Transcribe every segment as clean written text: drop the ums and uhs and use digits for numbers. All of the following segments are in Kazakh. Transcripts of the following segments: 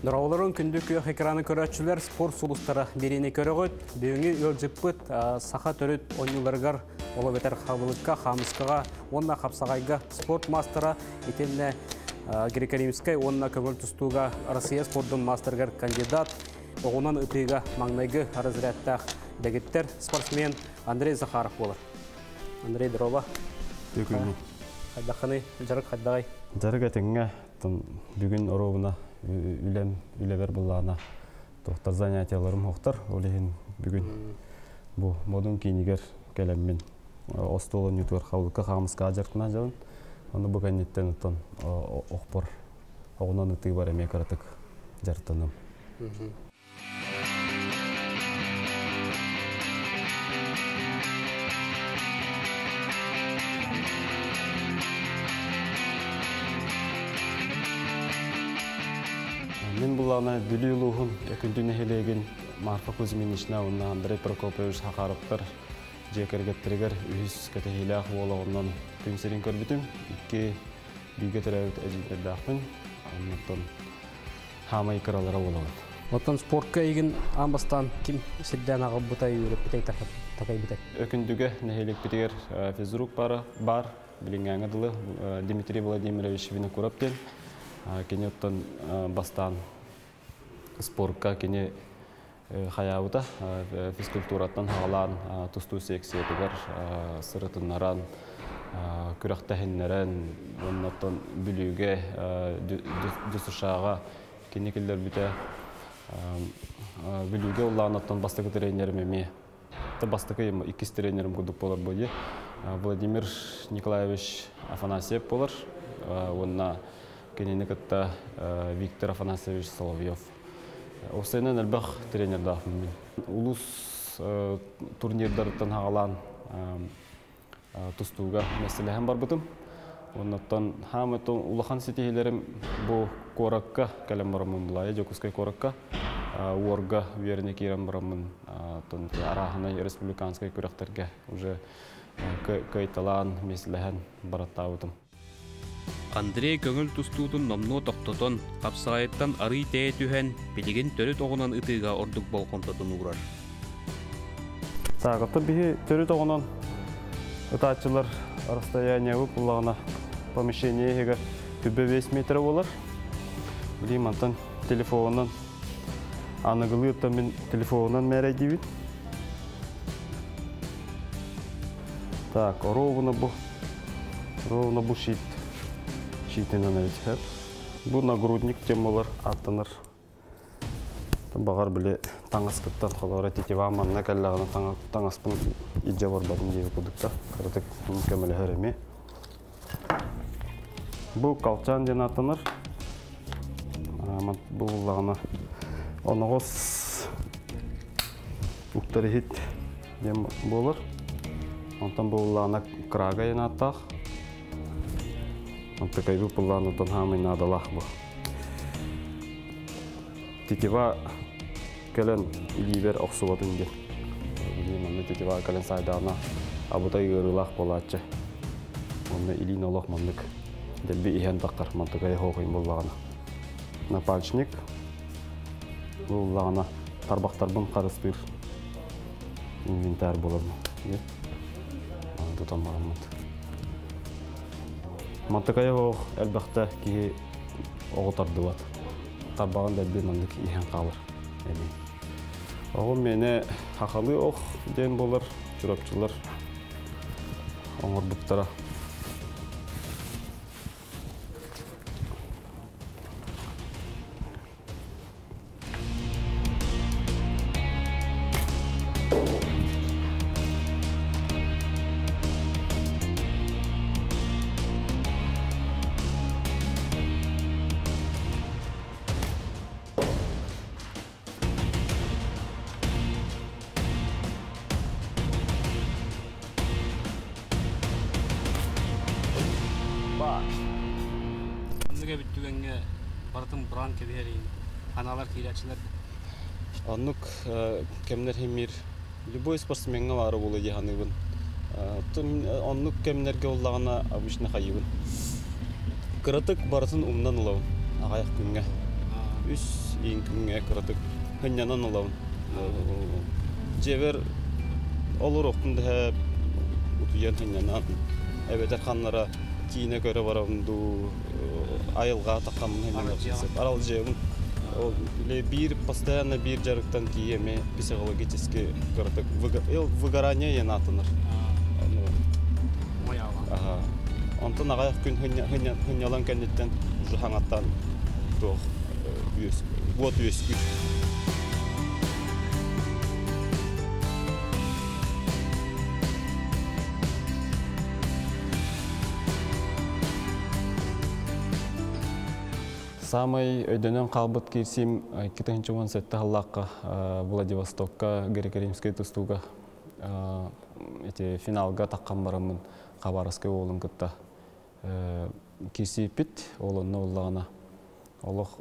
Нұраларын күндік экраны көрәтшілер спорт сұлыстары берені көрігіт, бүйіңі өлжіппіт, сақа төріт ойныларғар, олы бетер қабылыққа, қамысқаға, онна қапсағайға спорт мастера, етеліне греко-римскай, онна көңіл тұстуға Россия спорттың мастергар кандидат, оғынан үтіға маңнайғы разрядтақ дәгіттер спортсмен Андрей Захаров болыр. Андрей, здорово. Қайдақыны, жарық қайдағай? Жарық әтіңе, бүгін оровына үлебер бұллағына тоқтар занятияларым оқтар. Олеген бүгін бұл модун кейінігер кәлеммен остолы нютуар қаулыққа қамысқа ажарқына жауын. Оны бұл кәнеттен ұттан оқпор оғынан ұтығы бар әме қаратық жартыным. Мен бұлағына бүлі ұлығын өкіндіне хелеген Марфа Кузьминична, онна Андрей Прокопович Хақаровтар жекергеттірігер үйіз кәтехилях олағынан күнсерін көрбітім. Икке бүйге түрәуіт әжілдерді ақпын, оннаттан хамай қыралара олағын. Оттан спортқа еген амбастан кім сілден ағып бұтай үйріп бітай тақай бітай? Өкіндіге нәхелек бітігер физрук бар, біліңгі аңыдылы Дмитрий Владимирович Винокураптен. Кене оттан бастан спортқа кене хаябыта физкультураттан хағалан тұсту секциятығар сырытыннаран күрақтахиннерен оннаттан бүліге дүсішаға кене келдер бүте бүліге олағынаттан бастықы тренерім еме бастықы иккіз тренерім күдік болар бойы Владимир Николаевич Афанасьев болар онна кенені кітті Виктор Афанасьевич Соловьев. Осыйнан әлбәқ тренерді ақым мен. Улус турнирдардың хағалан тұстуға мәселеғен бар бұтым. Оннаттан хамытын улахан сетейелерім бұл қораққа кәлем барамын бұлайы, жокускай қораққа. Уорға веріне кейрен барамын. Арахынай республиканскай көріқтерге уже кайталан мәселеғен баратта бұтым. Андрей көңіл тұстуытын номно тоқтотон, қапсағайыттан арый тәйе түхен, білеген төрі тоғынан ұтыға ордық болқонтатын ұғырар. Сағытты бігі төрі тоғынан ұтатчылар расстояние өп ұлағына помещение егі түбі 5 метр болар. Білейм антан телефонынан, анығылы ұттан мен телефонынан мәрі дейбін. Так, ровно бұл шит. Бұл нагрудник темалар аттаныр. Бағар біле таңасқыттан қолауыра тетева манна кәллағына таңаспын иджа бар бадын дейі күдікті. Қаратық мүмкәмілі әреме. Бұл қалчан ден аттаныр. Бұл ұлағына онығыз ұқтары хет дем болыр. Онтан бұл ұлағына крага ен аттақ. Такай выпалан от ангами надо лахбо. Тетива кален ливер оксуватын ген. Мана тетива кален сайдана абутай гырылах болачы. Онна илин олох мандык. Делби ихен таккар мантыкай хокойн боллагана. Напальчник. Боллагана тарбактарбын карыстыр. Инвентарь болармы. Тутан барамат. Мантыкая оқ әлбәқті ке оғытарды бат. Тарбаған дәлбе мандық иген қалыр. Оғын мені қақалы оқ ден болар, жүрапчылар оңыр бұқтара. Anlığa bittüğünge baratın buran kebeğerin, analar kireçler. Anlık kemler hemir, любой спортсменге бары болы дегенігін. Анlık kemlerge olağına abışını қайыбын. Kıratık barıсын umdan ұлауын, ағаяқ күнге. үс инкүнгө кырдык хыннанан олабын. Жебер олор окунда утуян хыннанан эбетер ханнара кийине көрө барабынду айылга таккамын хыннанан арал жебин. Ол бир постоянно бир жарыктан киеме психологически кырдык выгорание янатыныр. Ага. Онтон агаяк күн хыннялан кеннеттен уже хаңаттан тох вот весь күч. Самый өйдөнөн калбыт кирсим 2017 халлакка Владивостокка греко-римский тустуга эти финалга таккан барамын Хабаровский олун кытта кирсипит олонно уллагана олох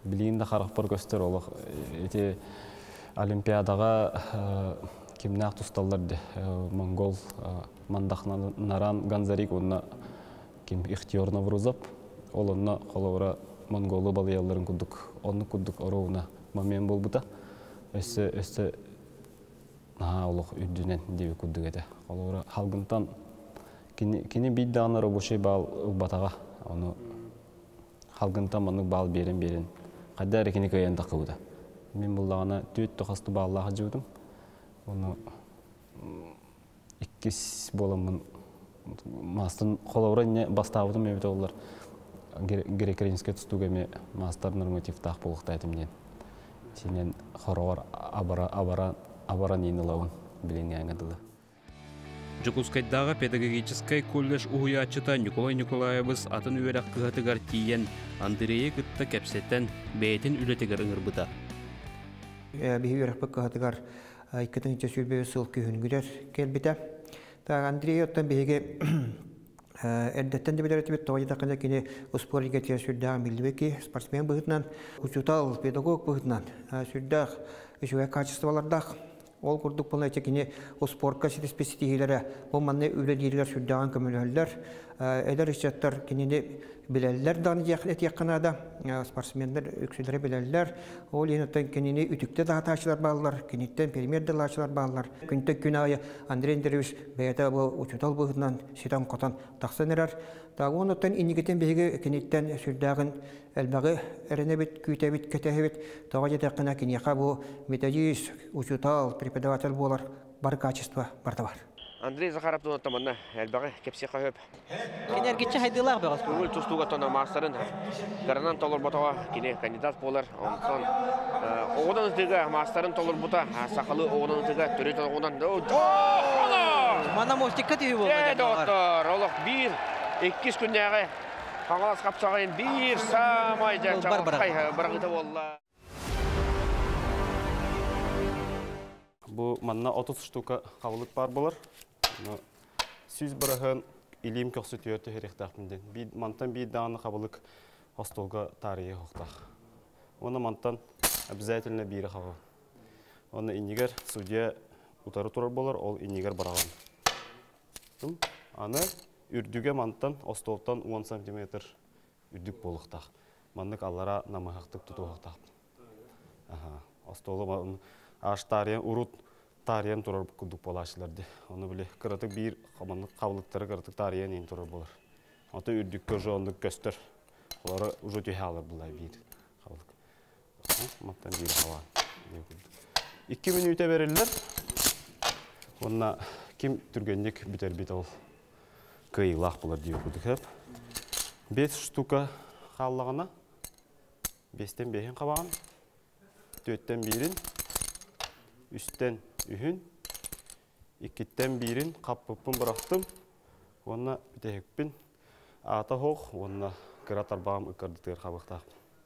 билигинде харакпар көстөр олох эти олимпиадага кимнак тусталлар монгол мандахнаран ганзарик онна ким ихтиор Наврузап олонна холора монголы балыяларын кудук онну кудук ороуна момент болбута өссө олох үдүнен диби кудук эте холора халгынтан кини бидданы робочий бал батага ону халгынтан маны бал берен кайда рекини кыян такыбыта мен буллагана түт тохасту баллага жуудум ону иккис боламын мастын холора не бастабыдым эбит олар греко-римский тустугеме мастер норматив так болуктайтым ден сенен хороор абара нинылауын билингәңгәдылы. Жукускайдағы педагогический колледж уһуячыта Николай Николаевыз атын үйерек кыһатыгар тиен Андрея кытта кепсеттен бәйтін үлетігер ыңырбыта. Бихи үйерек кыһатыгар 2000 сыл күйінгілер келбіті. Андрея оттан бихиге Эрдеттен де билер тибет товайда кана кине спортига тия сүрдәг милбеки спортсмен быгытнан, учутал педагог быгытнан сүрдәг ишуя качестволардах ол курдук булна кине спортка спецификалары бу манны үлелергә сүрдәгән көмөлләр эдер ишәттер кине биләлләр дан яхлет якынада спортсменнар үксүләре биләлләр ол янаттан кине үтүктә датачлар баллар кинеттен премьер дилачлар баллар күнтә күнәя Андрей Андреевич бәята бу учутал быгытнан ситан котан тахсынырар тагоннан инигетен беге кинеттен сүрдәгән әлбәге эренебит күтәбит кетәбит тагыда кына кинеха бу методист учутал преподаватель булар бар качество бар. Андрей Захаров таманна әлбәге кепсе кайып. Энергичә хайдылар багас. Күңел тустуга тона мастерын гаранан толор ботава кине кандидат булар. Онсон одан үтеге мастерын толор бота сакалы одан үтеге төрөт одан. Мана мостикка тиби булды. Доктор, олох 1-2 күннәгә каңалас капсагын 1 самай жача баргыта болла. Бу манна 30 штука кабылык бар булар. Сүз барахан илим көрсөтүөтө херектакмынден. Мантан бир даны кабылык хостолга тарихи хоктак. Оны мантан обязательно бири кабыл. Оны инигер судья утары турар болар, ол инигер бараган. Аны үрдүгө мантан остолтан 10 см үрдүк болуктак. Маннык аллара намахактык тутуктак. Остолу аштарыен урут тарыен турар кудук болашыларды. Оны биле кырытык бир каманнык кабылыктары кырытык тарыен ин турар болар. Ата үрдүккө жондук көстөр. Олары уже түйалар булай бир кабылык. Мактан бир хава. 2 мүнөтө берилер. Онна ким түргөнлүк бүтөр бит ол. Кыйлак булар деп кудук. 5 штука халлагына 5тен 5 кабаган. 4тен 1-ин үстен үһүн 2тен 1-ин каппын бырактым. Онна бүтөкпүн ата хох, онна кыратар бам ыкырдытыр кабыкта.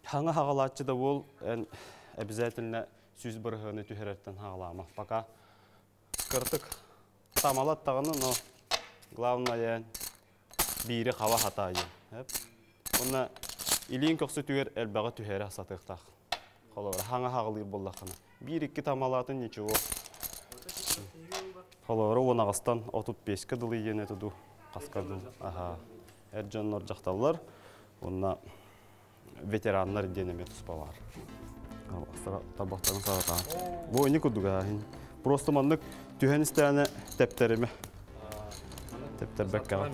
Хаңа хагалатчы да бол обязательно сүз бырыгыны түһәрәттен хагалама. Пока кыртык тамалат тагыны, но главное бири хава хатайы. Онна илин көксөтүгөр элбага түһәрә сатыктак. Холора хаңа хагылыр боллакына. 1-2 тамалатын ничего. Холора онагастан 35 кыдылы ене туду каскадыл. Эржоннор жакталар. Онна ветераннар денеме туспалар. Табақтарын сағатан. Бұл не күрдіға? Просто маңдық түйен істәне тәптеріме. Тәптер бәккаға.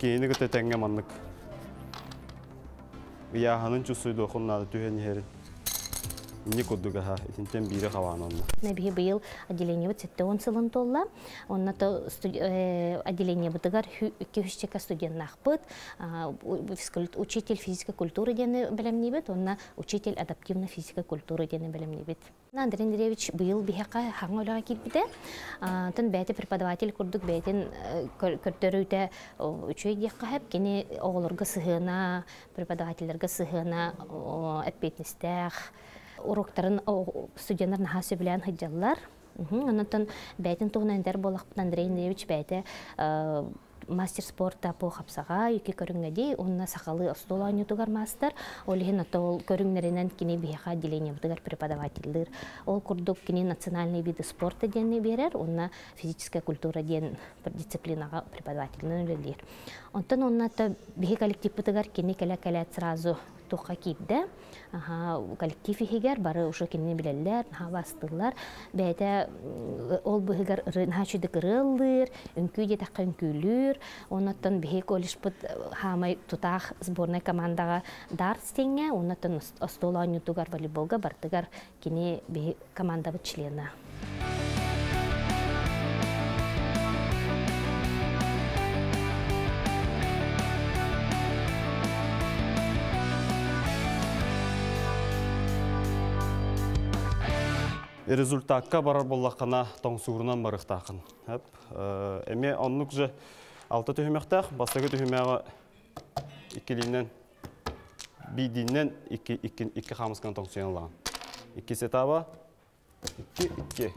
Кейіні күтті тәңге маңдық. Яғанын чүсүйді оқыннады түйен ерін. Не күрдіға? Итінтен бейрі қаван онды. Нәбігі бұйыл отделение бұт 7-10 сылын толла. Оннаты отделение бұтығар 2-3 студент нақпыт. Учитель физика культуры дені білімні бет, онна учитель адаптивна физика культуры дені білімні бет. Андрей Андреевич бұйыл бейхақа хаңа олаға кетбіді. Тын бәйті преподаватель күрдік бәйтін көрттері өте үшөй дейққа әп, кені оғылырға сығына, преподавательдерға сығына, әппетністәқ, уроктарын студенттар наха сөбілән хыджалар. Оннан бәйтін туғын әндер болақпын Андрей Андреевич бәйті мастер спорта по хапсаға, екі көріңгәдей, онына сақалы остоланю тугар мастер, олығын атол көріңнерінен кені бейха отделение бұтығар преподавательдер. Ол күрдік кені национальный виды спорта денне берер, онына физическая культура ден дисциплинаға преподавательден өлелер. Онтан онына бейхе коллектив бұтығар кені кәлі-кәлі сразу туққа кейді. Коллектив егер бары ұшы кені білелер, бастылар. Бәйті ол бұғығар нәчедік ұрылыр, үнкүйде таққа үнкүйлір. Оннаттан бейхе колледж бұт хамай тұтақ сборной командаға дар стеңе, оннаттан остоланю тугар волейболға бартығар кені бейхе команда бұт члена. Результатқа барар боллаққана тоңсуырынан барықтақын. Әме онлық жы 6 түйімектақ, бастығы түйімеға 2-лінен, бейдінен 2 қамысқан тоңсуянлаған. 2 сетаба, 2-2.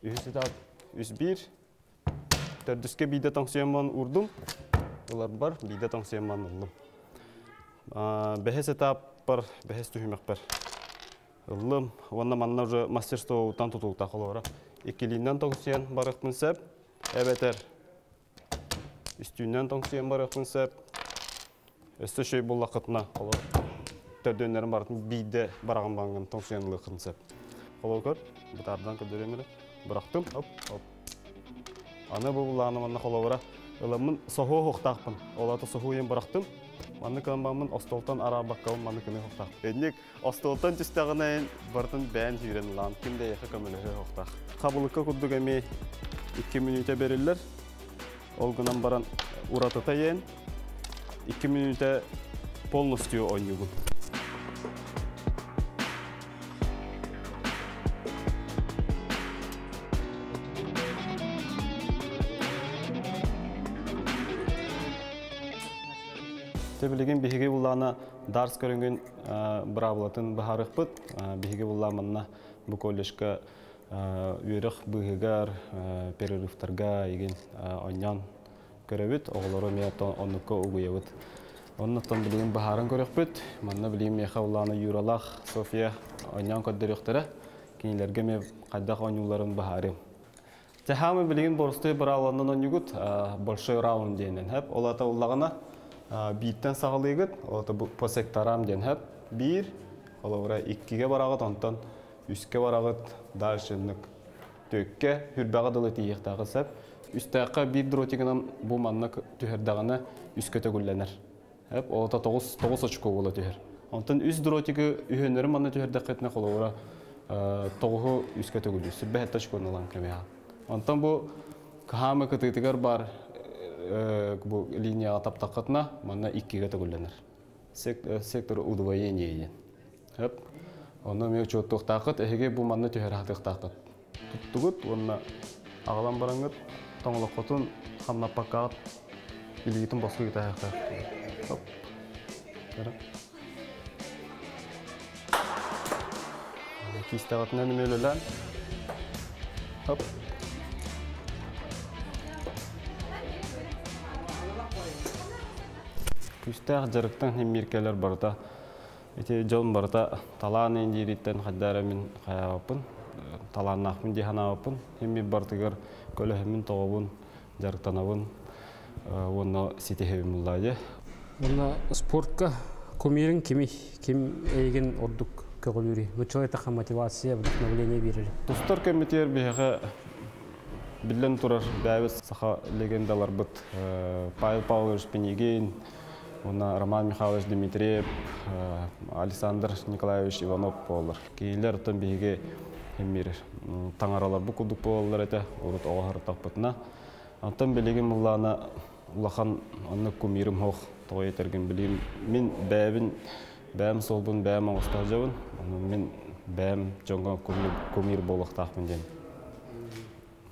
3 сетап, 3-1. 4-ке бейді тоңсуянман ұрдым. Олар бар, бейді тоңсуянман ұрдым. 5 сетап бар, 5 түйімек бар. Ұлым, онна манна уже мастерство ұтан тұтылықта қолуыра. 2-лінен тоңсуян барықпын сәп, әбәтер. Үстүйінен тоңсуян барықпын сәп. Өсті шөй бұл лақытына қолуыр. Төрдөнерін барытын бейді барағын бағын тоңсуянлығы қытын сәп. Қолуыр көр, бұтардан көдіремелі. Бұрақтым, аны бұл лағаны манна қолуыра. Ұлымын соғу хоқтақпын. Олаты соғу ен бұрақтым. Манны кыланбамын остолтан ара баккауын манны кыны хоқтақ. Эднек остолтан түстағынайын бартын бән жүйрен лан. Кімде еқі көмілі хоқтақ. Қабылыққа күрдік әме 2 минуте берілер. Ол гынан баран уратыта ен. 2 минуте полностью ойнығын. Білеген бейге бұллағына дарс көрінген бұрабылатын бұхарық бұд. Бейге бұллағына бұл коллежға үйеріқ бұғығар, перерифтарға еген ойнан көрі бұд. Оғылары мейті оныққа ұғыя бұд. Онықтан білеген бұхарын көрік бұд. Манна білеген мейқа бұллағына Юралақ, София ойнан көддіріқтірі. Кенелерге ме қайдақ ойнуларын бұхарым. Тәхамы білеген борысты бұрабыланын ойнығыд большой раунд дейінен. Олата ұллағына бейттен сағылығыд, олаты по секторам ден әп, 1, олауыра 2-ге барағыд, онтан 3-ге барағыд, дальшынық 2-ге хүрбәғі дылы тейіқтағы сәп, үстәққа 1 дротигінен бұл манна түхердағына 3-ге төгілленер. Олата 9 очко олы түхер. Онтан 3 дротигі үйенері манна түхердәқетіне олауыра 9-ғы 3-ге төгілі, сүрбә әтті очконы лан кәмеға. Онтан бұл қағамы күтігігер бар, bu liniyaya taptaqatna mana 2-ге төгілленер. Сектор удвоения ен. Оны мен чөттік тақыт, әйге бұл манна түйер ақтық тақыт. Тұттығыт, оны ағылан бараңыт, тоңылық қотын, қамна паққағыт, білгетін басқы кеті аяқтақ. Кестағытын әнім өлілән. Күстәқ жарықтан меркелер барда. Жон барда талан ендереттен қаддары мен қаяпын. Талан ақпын дейхан ауыпын. Хемме бартығыр көлі хеммен тоғабын, жарықтанабын. Оны сетехебім ұллайды. Бұны спортқа кумирин ким еген ордук көгілүрі. Бұл тақа мотивация, вдохновление берер. Тустар комитер беге билен турар бәбіз саха легендалар быт. Павел Павлович Пенегин, Роман Михайлович Дмитриев, Александр Николаевич Иванов болар. Кейлер тон беге хеммир таңаралар бу кудук болар эте, урут оғар тақпытына. Антон белеген мулланы улахан анны кумирим хоқ тоғай терген білейм. Мен бәм солбын, бәм оңыстақ жабын. Мен бәм жоңға кумир болықтақпын ден.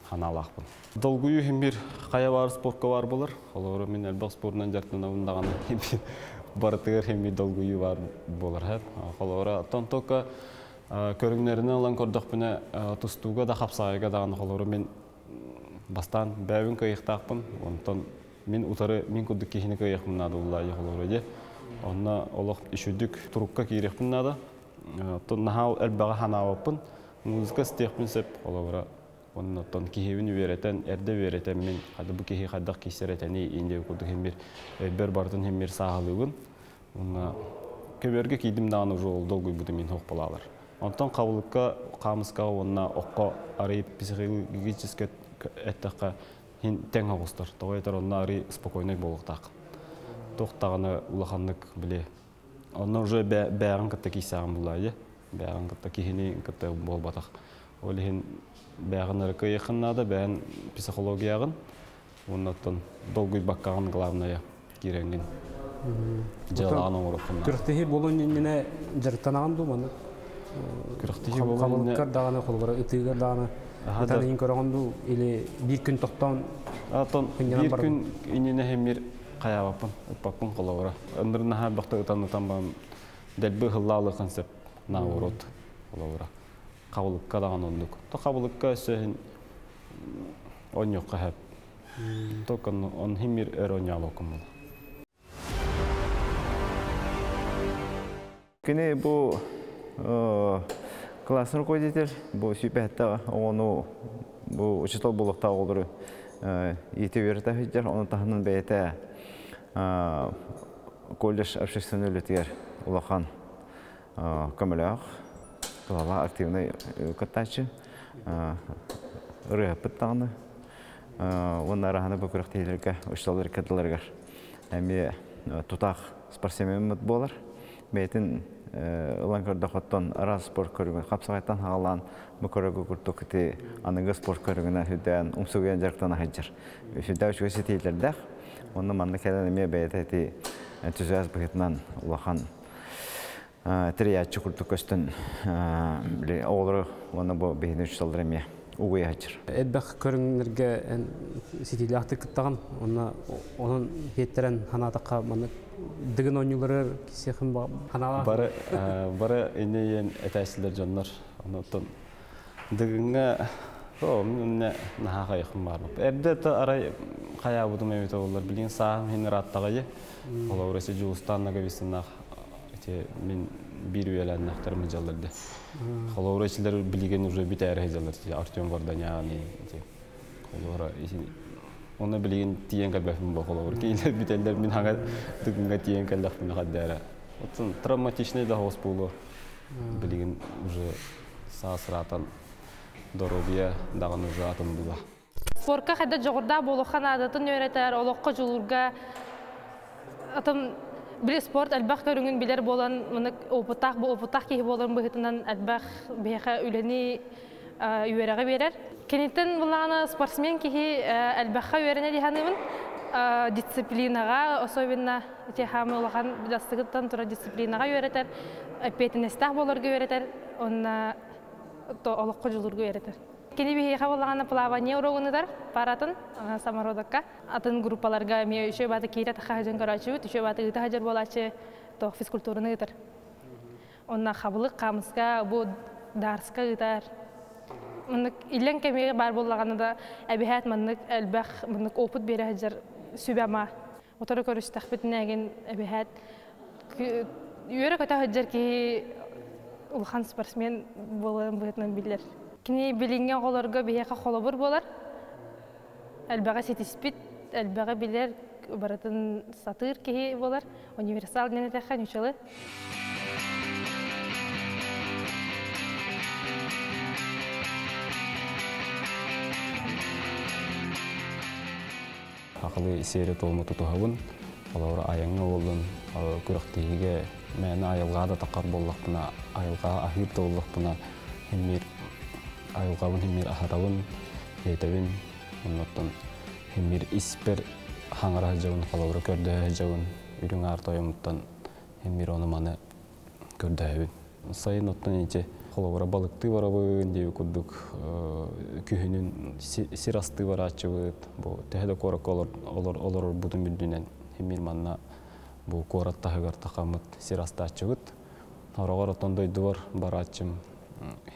Ханалақпын. Долгую хеммир қая бар спортқа бар болар. Олары мен әлбақ спортынан жартына ұндағаны барытығыр хеммир долгую бар болар. Олары аттан тоқа көріңлеріне олан көрдіқпіне тұстуға да қапсағайға дағаны олары мен бастан бәуін көйіқтақпын. Онтан мен утары мен күрдік кейіні көйіқпін нады олай олары де. Онна олық үшүдік тұрыққа кейрекпін нады. Нахау әлбәға ханауаппын. Музыка стеқпін сеп олары. Оннан кейхевін өйретен, әрді өйретен мен қады бұл кейхи қаддақ кейсеретені ендеу күрдік хеммер бір бардың хеммер сағылығын. Көберге кейдім дағаны жол долгой бұды мен хоқ болалар. Онтан қабылыққа, қамысқа, онна оққа арайып психологическа әттіққа тең ағыстыр. Тоғайтар онна арай спокойный болықтақ. Тоқтағаны улаханлық біле. Онна уже бәғын кітті кейсағын бұлайды. Бәғын кітті кейхіне кітті бол батақ. Олығын бәғын әркі еқыннады, бәғын психологияғын. Оннаттан долгой баққағын главная керенген. Жалағын оңырыққынна. Күріқтігі болуын нені жарықтанаған думаны? Күріқтігі болуын... Қабылыққар дағаны, қолғары үтігер дағаны. Үтәнеген көріғанду, елі бір күн тоқтауын бір күн инені хеммер қаябапын, ұппапын қолғары. Өндірін аға бақты ұтан баған дәлбі ғыллалы қансеп нағырот қолғары. Қабылыққа даған ондық. Қабылыққа сөйін он жоққа әп. Тоқын он хеммер өр оңал оқым бұл. Кені бұл классын руководитель, бұл сүйпәтті оғыну бұл учетол болықта олыры еті верді өйдер, оны тағының бәйті колледж общественный өлетігер ұлақан көміліғақ, қылала активный көттачы, үрі-әпіт тағыны. Оның арағаны бұл көріқтейлерге, ұшталыр кәділергер. Әме тұтақ спортсмен мұт болар. Бәйтін ұлан көрді қоттан ара спорт көрігін қапсағайттан ғалан мұкөрігі күрті күті аныңғы спорт көрігіні хүдден ұмсуғын жарықтан ағайджыр. Хүдді үшігі сетейлердәқ, оны манны кәден әме бәйті әті түзәз бұғытынан ұлақан тіриятчы күрті көстін оғылыры оны бұл бейін үш салдыр әме ұғый ағайджыр. Әдбәқ көріңдерге сетейлі ақты күттіған, оның беттерін ханатаққа дігін ойнылары кесеқін қанала? Бары енейен әтәсілер жонлар. Дігінгі өне наға қайықым бар. Әрді арай қая бұдым әмет олар. Білген сағым хенер аттағайы. Ола өресі Жұлыстанна көбесінақ. Мен бір үйелән нақтарымы жалырды. Ола өресілер білген уже біт әрі жалыр. Артем Варданян. Оны білген тиен кәлбәфім бұл қолауыр. Кейлер бітелдер мен аңа дүгінгі тиен кәлбәфім қаддәрі. Травматичный да ғос болу. Білген уже саасыратан дорогия дағын уже атын бұла. Спортқа қайда жоғырда болуқан адатын өретер, олыққа жылырға. Біле спорт әлбәқ көріңін білер болан, опытақ кейі болан бұғытынан әлбәқ бейқа үлені үйеріға берер. Кенеттен бұлағына спортсмен кейі әлбәққа үйеріне дейханымын. Дисциплинаға, особенно техамы олаған жастығыттан тұра дисциплинаға үйеретер. Петінестақ болырға үйеретер, онына олыққа жылырға үйеретер. Кені бейқа болағына плавание урогыныдар паратын самародаққа. Атын группаларға ме үші баты кейті таққа хажын көрачы өт, үші баты ұйты хажыр болачы физкультурыны ұйтыр. Онына қабылық қамысқа, бұл дарысқа ұйтар. Илен кемеге бар болағаны да әбіхәт мұнық әлбәқ мұнық опыт бері хажыр сөбәма. Отары көрістақ бітіне әген әбіхәт. Үйері көті хажыр ки ұлған спортсмен болуын бұғытынан білдер. Кені білінген қоларға бейеқа қолы бұр болар. Әлбәға сетіспет, әлбәға білер баратын сатыр кеһи болар. Универсал дене тәхән үчеле. Ақылы исере толмы тұтуғабын, олар аяңы олын күріқтейге мәні айылға да тақар боллақпына, айылға ахир толлақпына, айылғабын хеммер ахарабын, етабын, оннаттан хеммер испер хаңыра жауын, қалауыры көрді жауын, үрің арты ойымыттан хеммер оны маны көрді әбін. Сайын оттан ете қалауыра балықты барабын, деу күрдік күйінің сирасты бар ачыбыд. Тәхеді қорак олар бұдың бүлдінен хеммер манна бұл қорат тағығар тақамыд сирасты ачыбыд. Арағар оттан дойды бар ачым,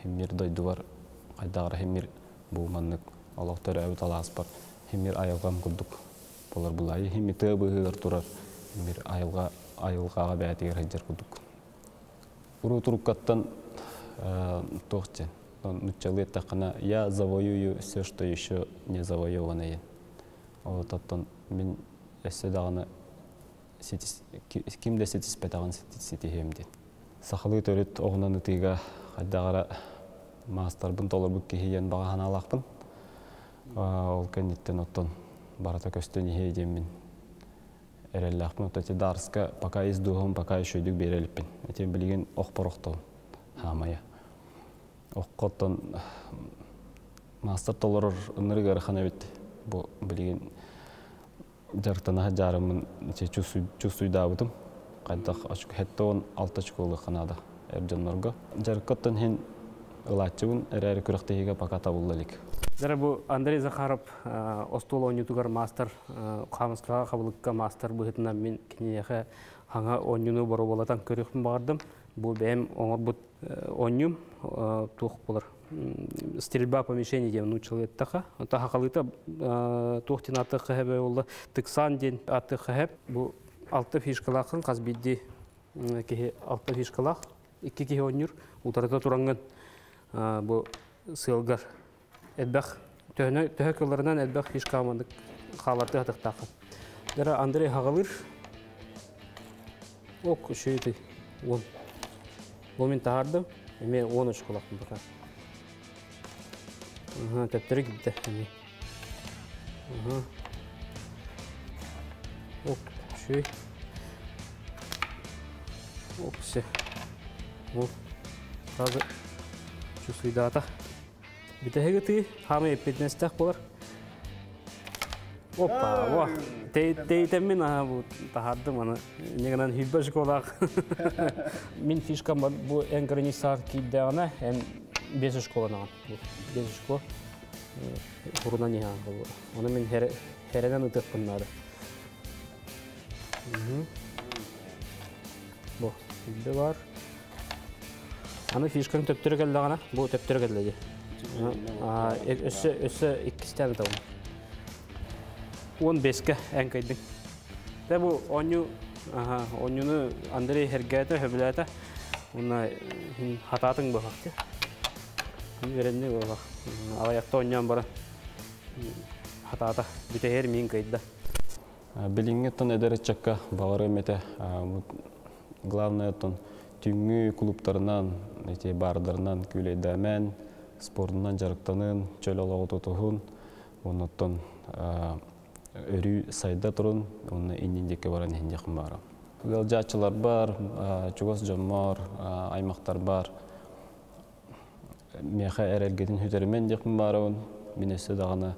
хеммер дойды бар, қайдағыр хеммер бұл маннық алақтары әуіт алағыз бар. Хеммер айылғам күрдік болар бұлайы. Хеммер тұғығығыр тұрар, хеммер айылғаға бәтігер хайджар күрдік. Уру туруккаттан тоқтен. Нучалы тақына я завоюю все, что еще не завоеванное. Вот оттан мен әссе дағына кимде сетиспетаған сетихемден. Сақылы төрет оғынан ұтыға қайдағара мастарбын толыр бүк кейген бағахан алақпын. Ол кәнеттен оттан барата көстен ехейден мен әреллақпын. Отты дарысқа пока издуғым, пока шөйдік береліппін. Әтен білген оқ-пороқтауын хамая. Оқ-қоттан мастар толырыр ұныры ғарықана бетті. Бұл білген жарықтанаға жарымын чувствуйда бұдым. Қайдақ әтті он 6 школы қанады әржанларға. Жарыққаттан хен ұлатчыбын әрі күріқтейге пока табылдалік. Дәрі бұл Андрей Захаров Остол ойнетугар мастер, қамысқаға қабылыққа мастер бұғытынан мен кенеяқы хаңа ойнуны бару болатан көріқпін бағардым. Бұл бәйім оңыр бұд ойнум туқ болыр. Стрельба помещений дем научил еттақа. Таға қалыта туқтен аты қағабы олы тықсан ден аты қағаб. Бұл 6 фишкалақын қазбейді кеге 6 фишкалақ, 2 кеге ойнур. Ұлтарыта тұраңын бұл сылғар. Әдбәқ төхекілерінен әдбәқ фишка амандық қаларды атықтақы. Дәрі Андрей Хағалыр. Оқ үшейді. Мен тағардым. Мен 13 қолақпын бұқа. Тәптері кіпті. Оқ үшей. Оқ үсе. Қазы чувствуйда ата. Бітәхегі тұғы қамы еппетінестіқ болар. Опа, тейтеммен тағардым, негінен хүббі школақ. Мен фишкам бұл әңгіріне сағыр кейді ана, 5 школанаған. 5 школ құрына неған бұл. Оны мен херенен ұтық бұннады. Бұл хүббі бар. Аны фишканың төптері кәлді ғана, бұл төптері кәлді. Өсі 2-стән тауын. 15-ке әңкайдың. Дә бұл ойнуны Андрей Хергәті хөбіләті. Оны хататын бұғақты. Өренді бұғақ. Алаяқты ойнан бары хатата бүтәйер мен қайдда. Біліңеттен әдәрі чакка бағары өметі. Главное түңгі клубтарынан, бардырынан күлейді әмән, спортынан жарықтанын, чөл олағы тұтығын, оныттан өрі сайда тұрын, оны инендеке баран ендеқін барам. Галжатчылар бар, чугас жоммар, аймақтар бар. Меха әрелгетін хүтерімен деқін барауын, менесі дағына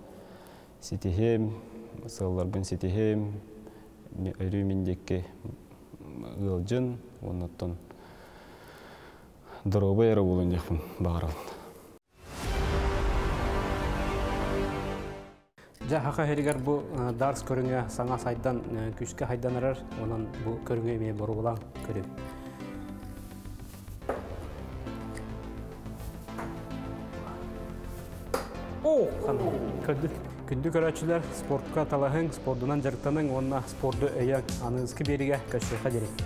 сетихем, сығыларбын сетихем, өрі мендеке ғылжын, оныттан дұрабы әрі болын деқін бағарауын. Хақа херигер бұл дарс көріңе саңа сайдан күшке хайдан арар, онан бұл көріңе мен бұру болан көрім. Күнді көрәтшілер спортқа талағын, спордынан жарықтанын, онына спорды өйен аныңызғы беріге көшіға дерек.